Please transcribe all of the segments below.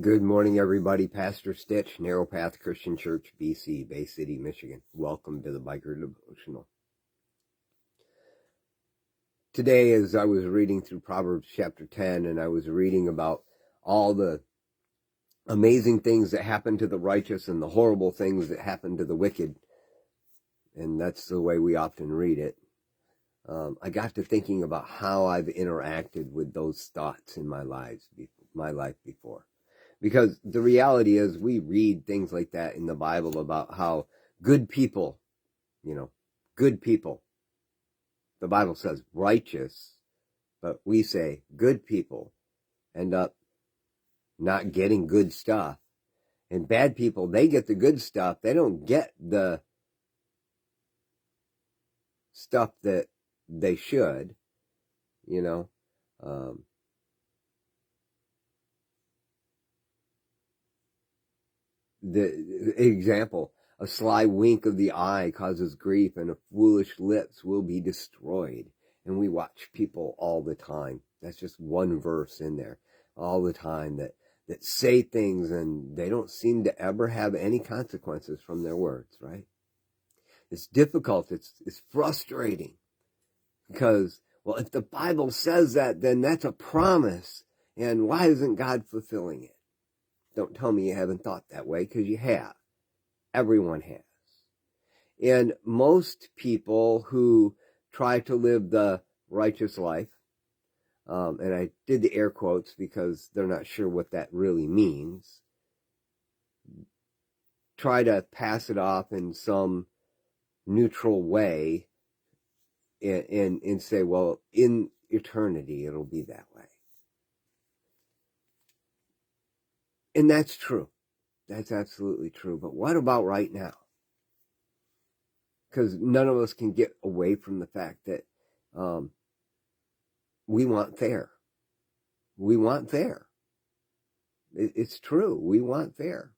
Good morning, everybody. Pastor Stitch, Narrow Path Christian Church, BC, Bay City, Michigan. Welcome to the Biker Devotional. Today, as I was reading through Proverbs chapter 10, and I was reading about all the amazing things that happen to the righteous and the horrible things that happen to the wicked, and that's the way we often read it, I got to thinking about how I've interacted with those thoughts in my life before. Because the reality is we read things like that in the Bible about how good people, good people. The Bible says righteous, but we say good people end up not getting good stuff. And bad people, they get the good stuff. They don't get the stuff that they should, The example, a sly wink of the eye causes grief, and foolish lips will be destroyed. And we watch people all the time. That's just one verse in there. All the time that say things and they don't seem to ever have any consequences from their words, right? It's difficult. It's frustrating because, well, if the Bible says that, then that's a promise. And why isn't God fulfilling it? Don't tell me you haven't thought that way, because you have. Everyone has. And most people who try to live the righteous life, and I did the air quotes because they're not sure what that really means, try to pass it off in some neutral way and say, well, in eternity it'll be that way. And that's true. That's absolutely true. But what about right now? Because none of us can get away from the fact that we want fair. We want fair. It's true. We want fair.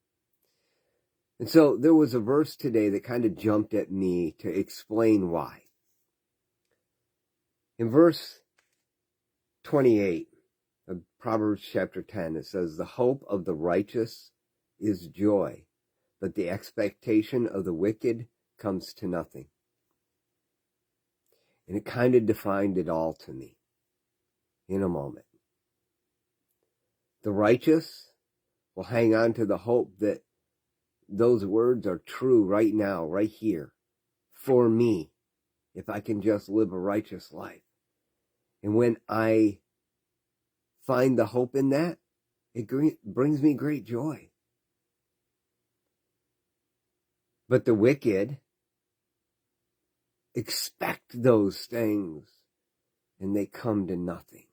And so there was a verse today that kind of jumped at me to explain why. In verse 28 of Proverbs chapter 10, it says, "The hope of the righteous is joy, but the expectation of the wicked comes to nothing." And it kind of defined it all to me in a moment. The righteous will hang on to the hope that those words are true right now, right here, for me, if I can just live a righteous life. And when I find the hope in that, it brings me great joy. But the wicked expect those things, and they come to nothing.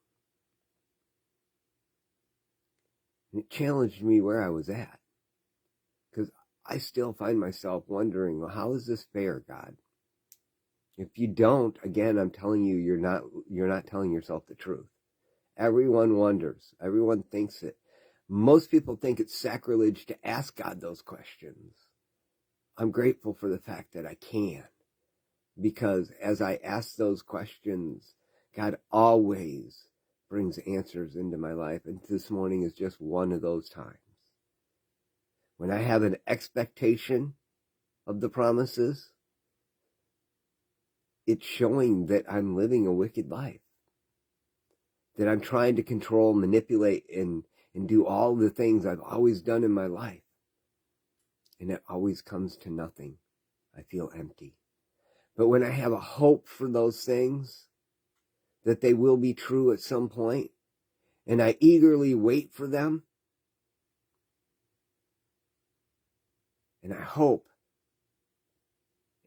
And it challenged me where I was at, because I still find myself wondering, well, how is this fair, God? If you don't, again, I'm telling you, you're not telling yourself the truth. Everyone wonders. Everyone thinks it. Most people think it's sacrilege to ask God those questions. I'm grateful for the fact that I can, because as I ask those questions, God always brings answers into my life. And this morning is just one of those times. When I have an expectation of the promises, it's showing that I'm living a wicked life, that I'm trying to control, manipulate, and do all the things I've always done in my life. And it always comes to nothing. I feel empty. But when I have a hope for those things, that they will be true at some point, and I eagerly wait for them, and I hope,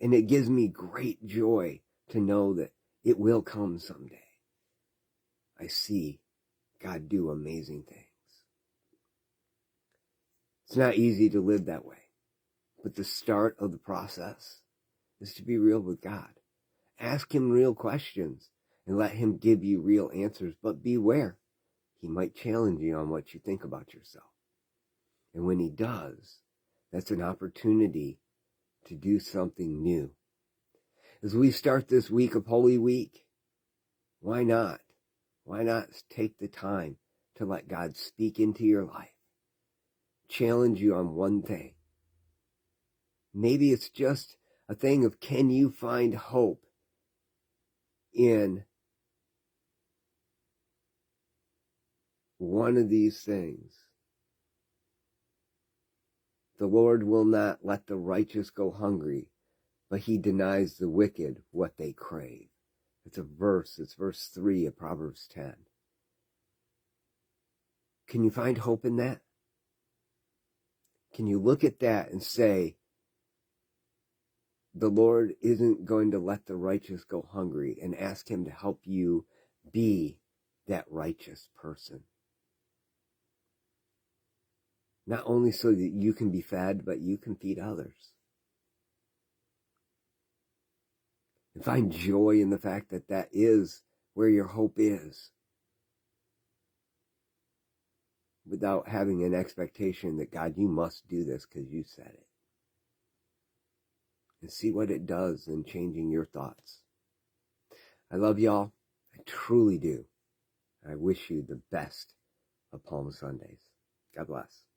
and it gives me great joy to know that it will come someday. I see God do amazing things. It's not easy to live that way, but the start of the process is to be real with God. Ask him real questions and let him give you real answers, but beware. He might challenge you on what you think about yourself. And when he does, that's an opportunity to do something new. As we start this week of Holy Week, why not? Why not take the time to let God speak into your life challenge you on one thing. Maybe it's just a thing of, can you find hope in one of these things? The Lord will not let the righteous go hungry, but he denies the wicked what they crave. It's a verse. It's verse 3 of Proverbs 10. Can you find hope in that? Can you look at that and say, the Lord isn't going to let the righteous go hungry, and ask him to help you be that righteous person? Not only so that you can be fed, but you can feed others. And find joy in the fact that that is where your hope is, without having an expectation that, God, you must do this because you said it. And see what it does in changing your thoughts. I love y'all. I truly do. I wish you the best of Palm Sundays. God bless.